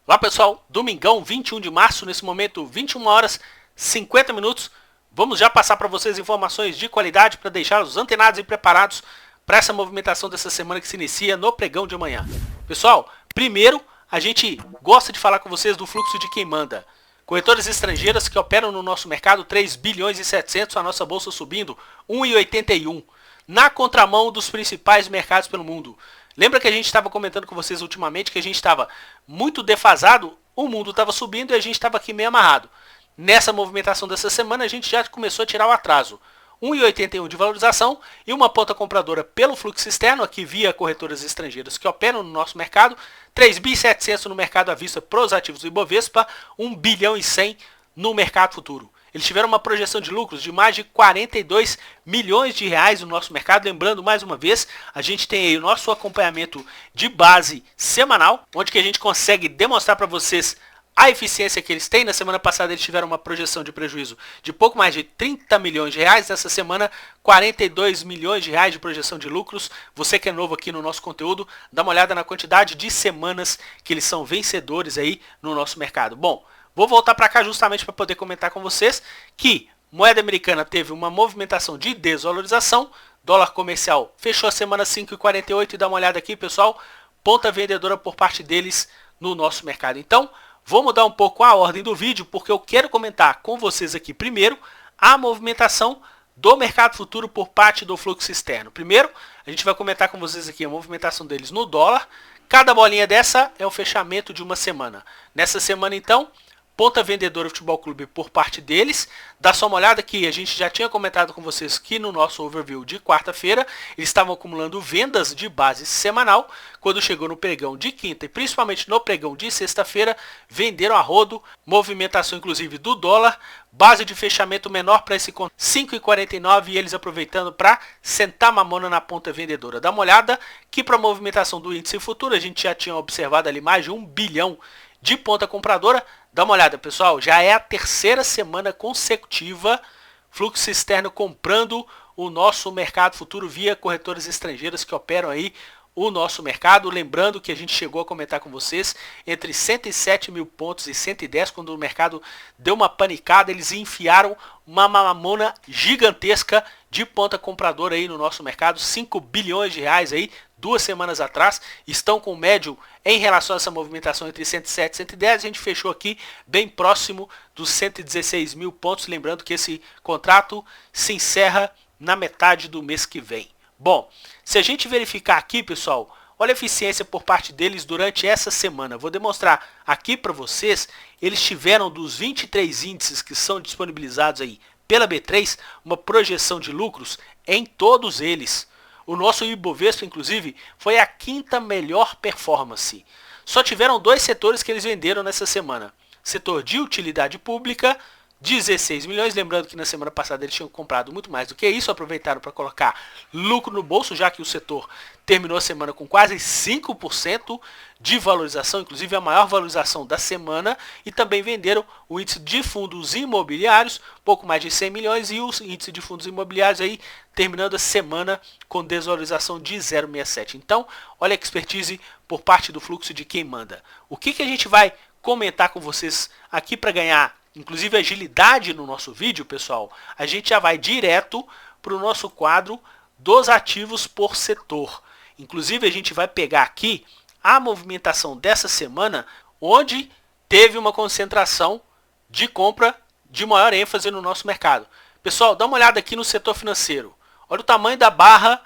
Olá pessoal, domingão 21 de março, nesse momento 21 horas 50 minutos. Vamos já passar para vocês informações de qualidade para deixá-los antenados e preparados para essa movimentação dessa semana que se inicia no pregão de amanhã. Pessoal, primeiro a gente gosta de falar com vocês do fluxo de quem manda. Corretoras estrangeiras que operam no nosso mercado, 3 bilhões e 700, a nossa bolsa subindo 1,81, na contramão dos principais mercados pelo mundo. Lembra que a gente estava comentando com vocês ultimamente que a gente estava muito defasado, o mundo estava subindo e a gente estava aqui meio amarrado. Nessa movimentação dessa semana a gente já começou a tirar o atraso. 1,81 de valorização e uma ponta compradora pelo fluxo externo, aqui via corretoras estrangeiras que operam no nosso mercado, 3.700 no mercado à vista para os ativos do Ibovespa, 1 bilhão e 100 no mercado futuro. Eles tiveram uma projeção de lucros de mais de 42 milhões de reais no nosso mercado. Lembrando, mais uma vez, a gente tem aí o nosso acompanhamento de base semanal, onde que a gente consegue demonstrar para vocês a eficiência que eles têm. Na semana passada eles tiveram uma projeção de prejuízo de pouco mais de 30 milhões de reais. Nessa semana, 42 milhões de reais de projeção de lucros. Você que é novo aqui no nosso conteúdo, dá uma olhada na quantidade de semanas que eles são vencedores aí no nosso mercado. Bom, vou voltar para cá justamente para poder comentar com vocês que moeda americana teve uma movimentação de desvalorização. Dólar comercial fechou a semana 5,48 e dá uma olhada aqui, pessoal. Ponta vendedora por parte deles no nosso mercado. Então, vou mudar um pouco a ordem do vídeo porque eu quero comentar com vocês aqui primeiro a movimentação do mercado futuro por parte do fluxo externo. Primeiro, a gente vai comentar com vocês aqui a movimentação deles no dólar. Cada bolinha dessa é o fechamento de uma semana. Nessa semana, então, ponta vendedora Futebol Clube por parte deles. Dá só uma olhada que a gente já tinha comentado com vocês que no nosso overview de quarta-feira eles estavam acumulando vendas de base semanal. Quando chegou no pregão de quinta e principalmente no pregão de sexta-feira, venderam a rodo, movimentação inclusive do dólar, base de fechamento menor para esse conto 5,49 e eles aproveitando para sentar mamona na ponta vendedora. Dá uma olhada que para a movimentação do índice futuro a gente já tinha observado ali mais de 1 bilhão de ponta compradora. Dá uma olhada, pessoal, já é a terceira semana consecutiva fluxo externo comprando o nosso mercado futuro via corretoras estrangeiras que operam aí o nosso mercado. Lembrando que a gente chegou a comentar com vocês entre 107 mil pontos e 110, quando o mercado deu uma panicada, eles enfiaram uma mamona gigantesca de ponta compradora aí no nosso mercado, 5 bilhões de reais aí, 2 semanas atrás, estão com médio em relação a essa movimentação entre 107 e 110, a gente fechou aqui bem próximo dos 116 mil pontos, lembrando que esse contrato se encerra na metade do mês que vem. Bom, se a gente verificar aqui, pessoal, olha a eficiência por parte deles durante essa semana. Vou demonstrar aqui para vocês, eles tiveram dos 23 índices que são disponibilizados aí pela B3, uma projeção de lucros em todos eles. O nosso Ibovespa, inclusive, foi a quinta melhor performance. Só tiveram 2 setores que eles venderam nessa semana. Setor de utilidade pública, 16 milhões, lembrando que na semana passada eles tinham comprado muito mais do que isso, aproveitaram para colocar lucro no bolso, já que o setor terminou a semana com quase 5% de valorização, inclusive a maior valorização da semana, e também venderam o índice de fundos imobiliários, pouco mais de 100 milhões, e o índice de fundos imobiliários aí terminando a semana com desvalorização de 0,67. Então, olha a expertise por parte do fluxo de quem manda. O que a gente vai comentar com vocês aqui para ganhar inclusive agilidade no nosso vídeo, pessoal, a gente já vai direto para o nosso quadro dos ativos por setor. Inclusive a gente vai pegar aqui a movimentação dessa semana, onde teve uma concentração de compra de maior ênfase no nosso mercado. Pessoal, dá uma olhada aqui no setor financeiro. Olha o tamanho da barra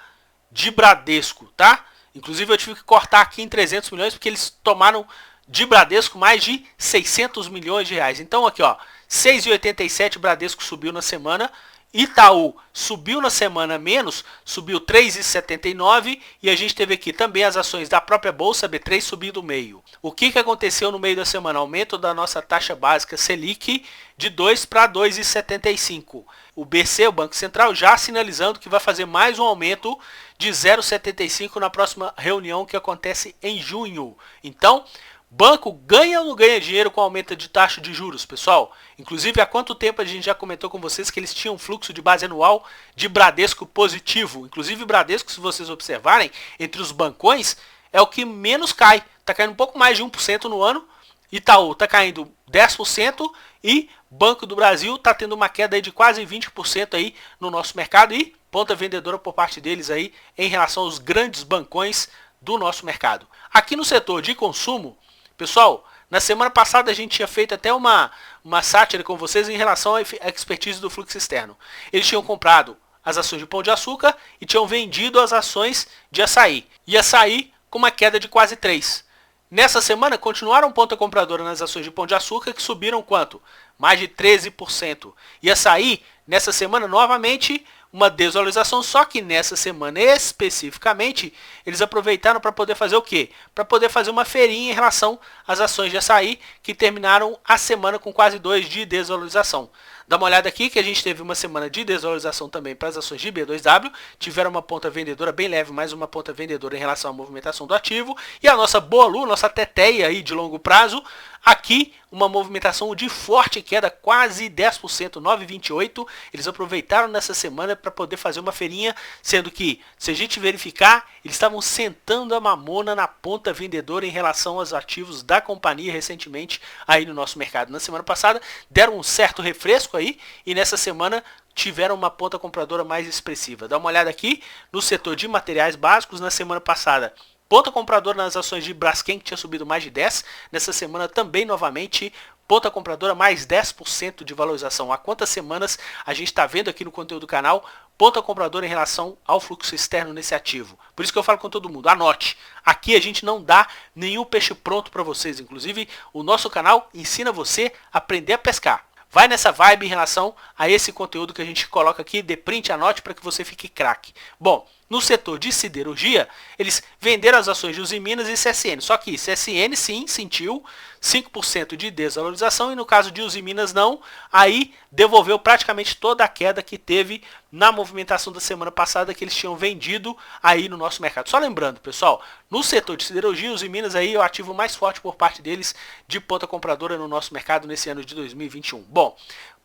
de Bradesco, tá? Inclusive eu tive que cortar aqui em 300 milhões, porque eles tomaram de Bradesco mais de 600 milhões de reais. Então aqui, ó, 6,87 Bradesco subiu na semana, Itaú subiu na semana menos, subiu 3,79 e a gente teve aqui também as ações da própria bolsa B3 subindo meio. O que aconteceu no meio da semana? Aumento da nossa taxa básica Selic de 2 para 2,75. O BC, o Banco Central, já sinalizando que vai fazer mais um aumento de 0,75 na próxima reunião que acontece em junho. Então, banco ganha ou não ganha dinheiro com aumento de taxa de juros, pessoal? Inclusive, há quanto tempo a gente já comentou com vocês que eles tinham um fluxo de base anual de Bradesco positivo. Inclusive, Bradesco, se vocês observarem, entre os bancões, é o que menos cai. Está caindo um pouco mais de 1% no ano Itaú está caindo 10% e Banco do Brasil está tendo uma queda aí de quase 20% aí no nosso mercado e ponta vendedora por parte deles aí em relação aos grandes bancões do nosso mercado. Aqui no setor de consumo, pessoal, na semana passada a gente tinha feito até uma sátira com vocês em relação à expertise do fluxo externo. Eles tinham comprado as ações de Pão de Açúcar e tinham vendido as ações de Açaí. E Açaí com uma queda de quase 3%. Nessa semana, continuaram ponta compradora nas ações de Pão de Açúcar, que subiram quanto? Mais de 13%. E Açaí, nessa semana, novamente, uma desvalorização, só que nessa semana especificamente, eles aproveitaram para poder fazer o quê? Para poder fazer uma feirinha em relação às ações de Açaí, que terminaram a semana com quase 2% de desvalorização. Dá uma olhada aqui que a gente teve uma semana de desvalorização também para as ações de B2W, tiveram uma ponta vendedora bem leve, mais uma ponta vendedora em relação à movimentação do ativo, e a nossa Boalu, nossa teteia aí de longo prazo, aqui uma movimentação de forte queda, quase 10%, 9,28%, eles aproveitaram nessa semana para poder fazer uma feirinha, sendo que, se a gente verificar, eles estavam sentando a mamona na ponta vendedora em relação aos ativos da companhia recentemente aí no nosso mercado. Na semana passada deram um certo refresco aí e nessa semana tiveram uma ponta compradora mais expressiva. Dá uma olhada aqui no setor de materiais básicos. Na semana passada, ponta compradora nas ações de Braskem, que tinha subido mais de 10%. Nessa semana também novamente ponta compradora mais 10% de valorização. Há quantas semanas a gente está vendo aqui no conteúdo do canal ponta compradora em relação ao fluxo externo nesse ativo. Por isso que eu falo com todo mundo, anote. Aqui a gente não dá nenhum peixe pronto para vocês. Inclusive, o nosso canal ensina você a aprender a pescar. Vai nessa vibe em relação a esse conteúdo que a gente coloca aqui, dê print, anote para que você fique craque. Bom, no setor de siderurgia, eles venderam as ações de Usiminas e CSN. Só que CSN sim sentiu 5% de desvalorização e no caso de Usiminas não. Aí devolveu praticamente toda a queda que teve na movimentação da semana passada que eles tinham vendido aí no nosso mercado. Só lembrando, pessoal, no setor de siderurgia, Usiminas aí é o ativo mais forte por parte deles de ponta compradora no nosso mercado nesse ano de 2021. Bom,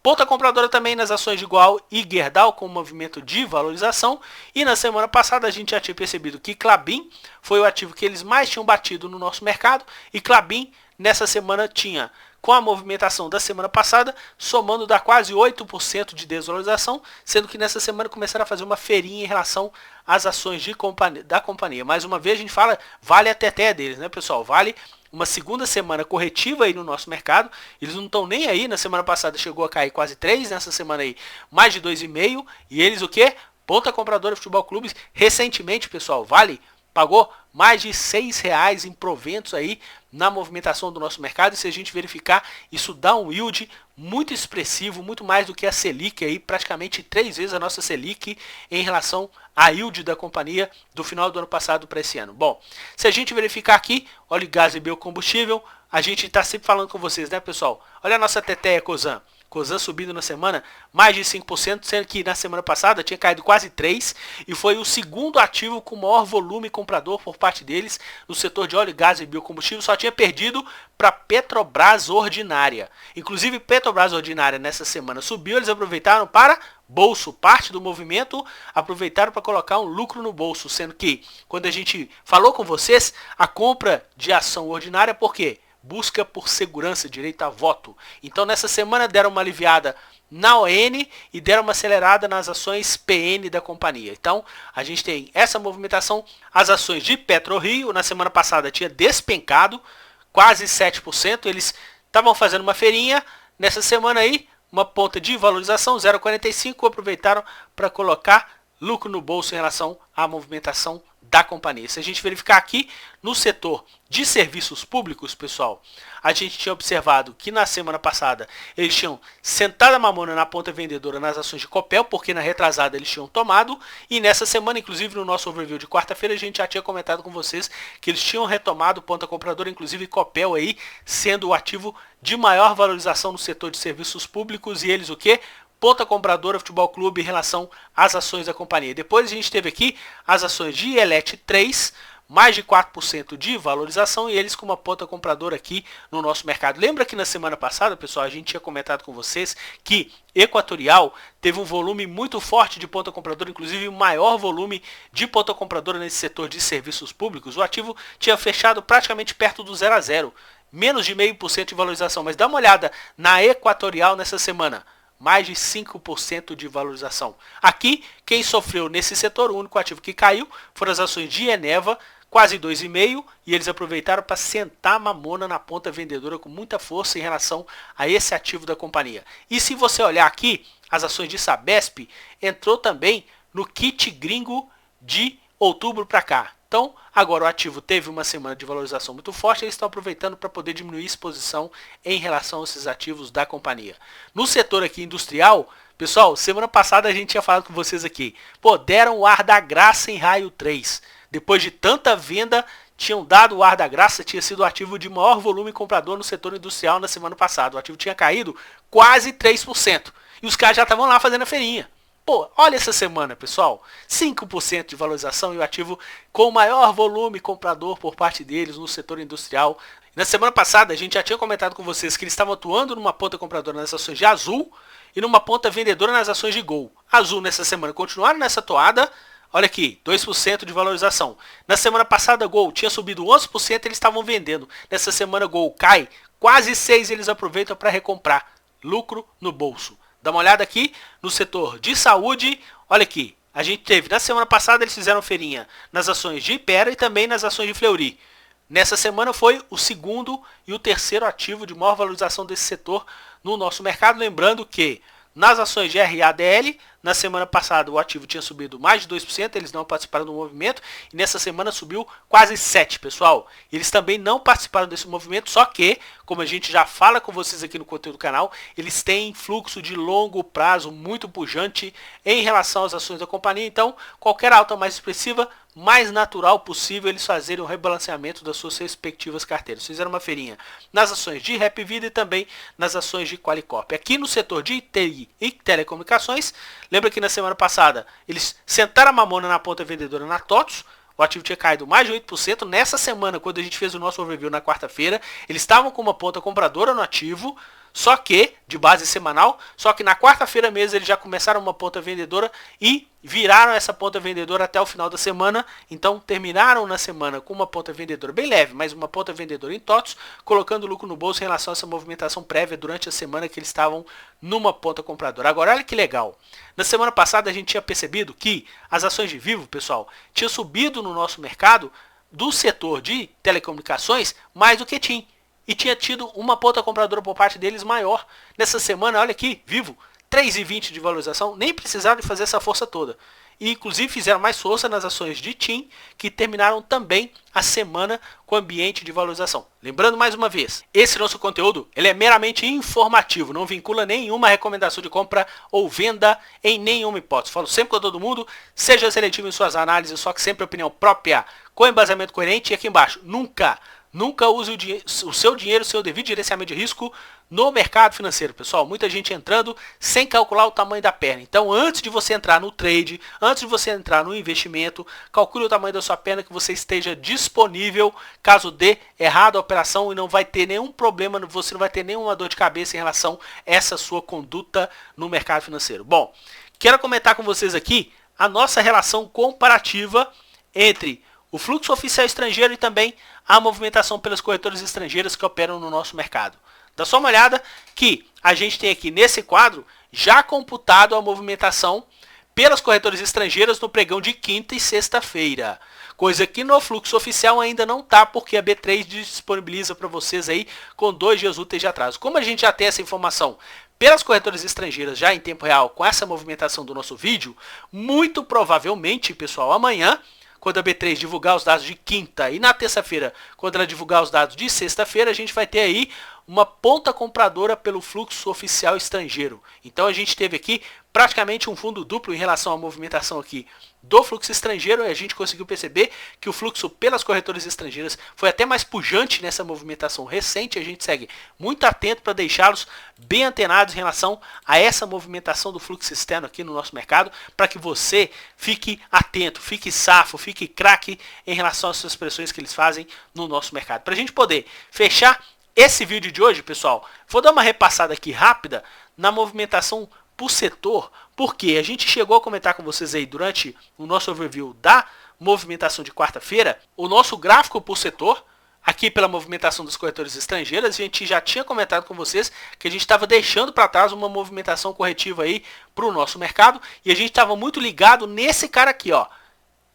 ponta compradora também nas ações de Goal e Gerdau com movimento de valorização. E na semana passada a gente já tinha percebido que Klabin foi o ativo que eles mais tinham batido no nosso mercado. E Klabin nessa semana tinha, com a movimentação da semana passada, somando dá quase 8% de desvalorização, sendo que nessa semana começaram a fazer uma feirinha em relação às ações da companhia. Mais uma vez a gente fala, vale a teté deles, né, pessoal? Vale uma segunda semana corretiva aí no nosso mercado. Eles não estão nem aí. Na semana passada chegou a cair quase 3%, nessa semana aí mais de 2,5%. E eles o quê? Ponta compradora Futebol Clubes. Recentemente, pessoal, Vale pagou mais de R$6 em proventos aí na movimentação do nosso mercado. E se a gente verificar, isso dá um yield muito expressivo, muito mais do que a Selic aí, praticamente 3 vezes a nossa Selic em relação à yield da companhia do final do ano passado para esse ano. Bom, se a gente verificar aqui, óleo e gás e biocombustível, a gente está sempre falando com vocês, né, pessoal? Olha a nossa teteia Cosan. Cosan subindo na semana mais de 5%, sendo que na semana passada tinha caído quase 3% e foi o segundo ativo com maior volume comprador por parte deles no setor de óleo, gás e biocombustível. Só tinha perdido para Petrobras Ordinária. Inclusive Petrobras Ordinária nessa semana subiu, eles aproveitaram para bolso, parte do movimento aproveitaram para colocar um lucro no bolso, sendo que quando a gente falou com vocês, a compra de ação ordinária, por quê? Busca por segurança, direito a voto. Então nessa semana deram uma aliviada na ON e deram uma acelerada nas ações PN da companhia. Então a gente tem essa movimentação. As ações de PetroRio na semana passada tinha despencado quase 7%. Eles estavam fazendo uma feirinha. Nessa semana aí, uma ponta de valorização, 0,45%, aproveitaram para colocar lucro no bolso em relação à movimentação da companhia. Se a gente verificar aqui no setor de serviços públicos, pessoal, a gente tinha observado que na semana passada eles tinham sentado a mamona na ponta vendedora nas ações de Copel, porque na retrasada eles tinham tomado, e nessa semana, inclusive no nosso overview de quarta-feira, a gente já tinha comentado com vocês que eles tinham retomado ponta compradora, inclusive Copel aí sendo o ativo de maior valorização no setor de serviços públicos, e eles o quê? Ponta compradora Futebol Clube em relação às ações da companhia. Depois a gente teve aqui as ações de Elet 3, mais de 4% de valorização, e eles com uma ponta compradora aqui no nosso mercado. Lembra que na semana passada, pessoal, a gente tinha comentado com vocês que Equatorial teve um volume muito forte de ponta compradora, inclusive o maior volume de ponta compradora nesse setor de serviços públicos. O ativo tinha fechado praticamente perto do 0 a 0. menos de 0,5% de valorização. Mas dá uma olhada na Equatorial nessa semana. Mais de 5% de valorização. Aqui, quem sofreu nesse setor, o único ativo que caiu, foram as ações de Eneva, quase 2,5%, e eles aproveitaram para sentar a mamona na ponta vendedora com muita força em relação a esse ativo da companhia. E se você olhar aqui, as ações de Sabesp entrou também no kit gringo de outubro para cá. Então, agora o ativo teve uma semana de valorização muito forte, eles estão aproveitando para poder diminuir a exposição em relação a esses ativos da companhia. No setor aqui industrial, pessoal, semana passada a gente tinha falado com vocês aqui, pô, deram o ar da graça em raio 3. Depois de tanta venda, tinham dado o ar da graça, tinha sido o ativo de maior volume comprador no setor industrial na semana passada. O ativo tinha caído quase 3%. E os caras já estavam lá fazendo a feirinha. Pô, olha essa semana, pessoal. 5% de valorização e o ativo com o maior volume comprador por parte deles no setor industrial. Na semana passada, a gente já tinha comentado com vocês que eles estavam atuando numa ponta compradora nas ações de Azul e numa ponta vendedora nas ações de Gol. Azul nessa semana continuaram nessa toada. Olha aqui, 2% de valorização. Na semana passada, Gol tinha subido 11%, eles estavam vendendo. Nessa semana, Gol cai quase 6%, eles aproveitam para recomprar. Lucro no bolso. Dá uma olhada aqui no setor de saúde. Olha aqui, a gente teve, na semana passada eles fizeram feirinha nas ações de Ipera e também nas ações de Fleury. Nessa semana foi o segundo e o terceiro ativo de maior valorização desse setor no nosso mercado. Lembrando que nas ações de RADL, na semana passada o ativo tinha subido mais de 2%, eles não participaram do movimento, e nessa semana subiu quase 7%, pessoal. Eles também não participaram desse movimento, só que, como a gente já fala com vocês aqui no conteúdo do canal, eles têm fluxo de longo prazo muito pujante em relação às ações da companhia, então qualquer alta mais expressiva, mais natural possível eles fazerem o rebalanceamento das suas respectivas carteiras. Fizeram uma feirinha nas ações de Rap Vida e também nas ações de Qualicorp. Aqui no setor de TI e telecomunicações, lembra que na semana passada eles sentaram a mamona na ponta vendedora na TOTS, o ativo tinha caído mais de 8%. Nessa semana, quando a gente fez o nosso overview na quarta-feira, eles estavam com uma ponta compradora no ativo, só que, de base semanal, só que na quarta-feira mesmo eles já começaram uma ponta vendedora e viraram essa ponta vendedora até o final da semana. Então terminaram na semana com uma ponta vendedora bem leve, mas uma ponta vendedora em TOTS, colocando lucro no bolso em relação a essa movimentação prévia durante a semana que eles estavam numa ponta compradora. Agora olha que legal, na semana passada a gente tinha percebido que as ações de Vivo, pessoal, tinham subido no nosso mercado do setor de telecomunicações mais do que TIM. E tinha tido uma ponta compradora por parte deles maior. Nessa semana, olha aqui, Vivo, 3,20 de valorização, nem precisaram de fazer essa força toda. E inclusive fizeram mais força nas ações de TIM, que terminaram também a semana com ambiente de valorização. Lembrando mais uma vez, esse nosso conteúdo ele é meramente informativo, não vincula nenhuma recomendação de compra ou venda em nenhuma hipótese. Falo sempre com todo mundo, seja seletivo em suas análises, só que sempre opinião própria, com embasamento coerente. E aqui embaixo, Nunca use o seu dinheiro, o seu devido gerenciamento de risco no mercado financeiro, pessoal. Muita gente entrando sem calcular o tamanho da perna. Então, antes de você entrar no trade, antes de você entrar no investimento, calcule o tamanho da sua perna, que você esteja disponível caso dê errado a operação, e não vai ter nenhum problema, você não vai ter nenhuma dor de cabeça em relação a essa sua conduta no mercado financeiro. Bom, quero comentar com vocês aqui a nossa relação comparativa entre o fluxo oficial estrangeiro e também a movimentação pelas corretoras estrangeiras que operam no nosso mercado. Dá só uma olhada que a gente tem aqui nesse quadro já computado a movimentação pelas corretoras estrangeiras no pregão de quinta e sexta-feira. Coisa que no fluxo oficial ainda não está, porque a B3 disponibiliza para vocês aí com 2 dias úteis de atraso. Como a gente já tem essa informação pelas corretoras estrangeiras já em tempo real com essa movimentação do nosso vídeo, muito provavelmente, pessoal, amanhã, quando a B3 divulgar os dados de quinta, e na terça-feira, quando ela divulgar os dados de sexta-feira, a gente vai ter aí uma ponta compradora pelo fluxo oficial estrangeiro. Então a gente teve aqui praticamente um fundo duplo em relação à movimentação aqui do fluxo estrangeiro, e a gente conseguiu perceber que o fluxo pelas corretoras estrangeiras foi até mais pujante nessa movimentação recente. A gente segue muito atento para deixá-los bem antenados em relação a essa movimentação do fluxo externo aqui no nosso mercado, para que você fique atento, fique safo, fique craque em relação às suas pressões que eles fazem no nosso mercado. Para a gente poder fechar esse vídeo de hoje, pessoal, vou dar uma repassada aqui rápida na movimentação por setor, porque a gente chegou a comentar com vocês aí durante o nosso overview da movimentação de quarta-feira, o nosso gráfico por setor, aqui pela movimentação dos corretores estrangeiros. A gente já tinha comentado com vocês que a gente estava deixando para trás uma movimentação corretiva aí para o nosso mercado, e a gente estava muito ligado nesse cara aqui, ó,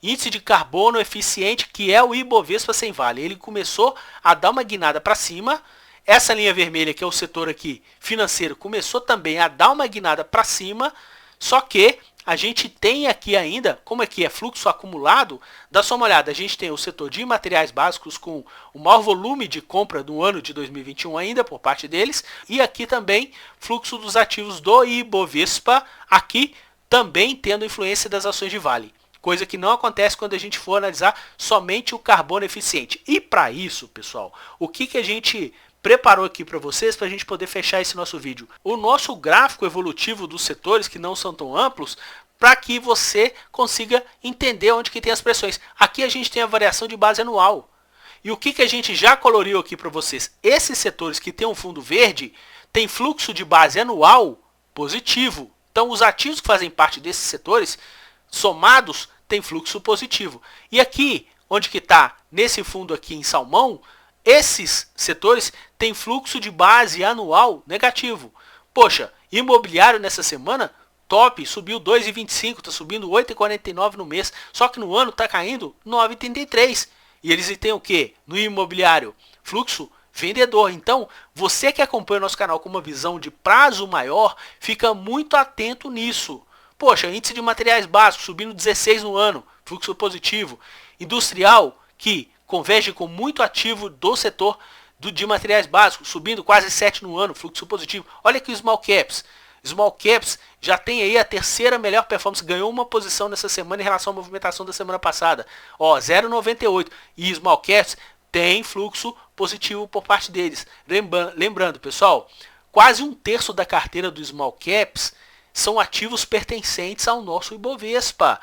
índice de carbono eficiente, que é o Ibovespa sem vale. Ele começou a dar uma guinada para cima. Essa linha vermelha, que é o setor aqui financeiro, começou também a dar uma guinada para cima, só que a gente tem aqui ainda, como aqui é fluxo acumulado, dá só uma olhada, a gente tem o setor de materiais básicos com o maior volume de compra do ano de 2021 ainda por parte deles, e aqui também fluxo dos ativos do Ibovespa, aqui também tendo influência das ações de Vale, coisa que não acontece quando a gente for analisar somente o carbono eficiente. E para isso, pessoal, o que a gente preparou aqui para vocês, para a gente poder fechar esse nosso vídeo? O nosso gráfico evolutivo dos setores que não são tão amplos, para que você consiga entender onde que tem as pressões. Aqui a gente tem a variação de base anual. E o que a gente já coloriu aqui para vocês? Esses setores que tem um fundo verde, tem fluxo de base anual positivo. Então os ativos que fazem parte desses setores, somados, tem fluxo positivo. E aqui, onde que está, nesse fundo aqui em salmão, esses setores têm fluxo de base anual negativo. Poxa, imobiliário nessa semana, top, subiu 2,25, está subindo 8,49 no mês, só que no ano está caindo 9,33. E eles têm o quê? No imobiliário, fluxo vendedor. Então, você que acompanha o nosso canal com uma visão de prazo maior, fica muito atento nisso. Poxa, índice de materiais básicos subindo 16 no ano, fluxo positivo. Industrial, que converge com muito ativo do setor de materiais básicos, subindo quase 7 no ano, fluxo positivo. Olha aqui os small caps. Small caps já tem aí a terceira melhor performance, ganhou uma posição nessa semana em relação à movimentação da semana passada. Ó, 0,98. E small caps tem fluxo positivo por parte deles. Lembrando, pessoal, quase um terço da carteira do small caps são ativos pertencentes ao nosso Ibovespa,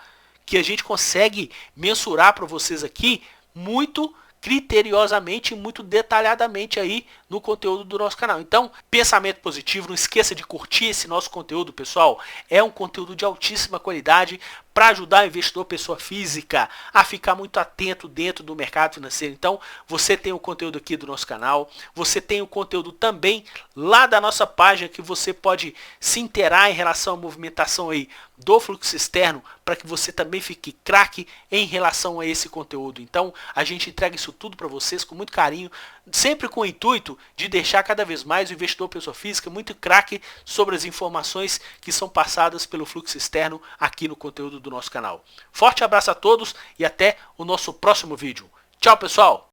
que a gente consegue mensurar para vocês aqui muito criteriosamente e muito detalhadamente aí no conteúdo do nosso canal. Então, pensamento positivo, não esqueça de curtir esse nosso conteúdo, pessoal. É um conteúdo de altíssima qualidade para ajudar o investidor pessoa física a ficar muito atento dentro do mercado financeiro. Então, você tem o conteúdo aqui do nosso canal, você tem o conteúdo também lá da nossa página, que você pode se inteirar em relação à movimentação aí do fluxo externo, para que você também fique craque em relação a esse conteúdo. Então, a gente entrega isso tudo para vocês com muito carinho, sempre com o intuito de deixar cada vez mais o investidor pessoa física muito craque sobre as informações que são passadas pelo fluxo externo aqui no conteúdo do nosso canal. Forte abraço a todos e até o nosso próximo vídeo. Tchau, pessoal!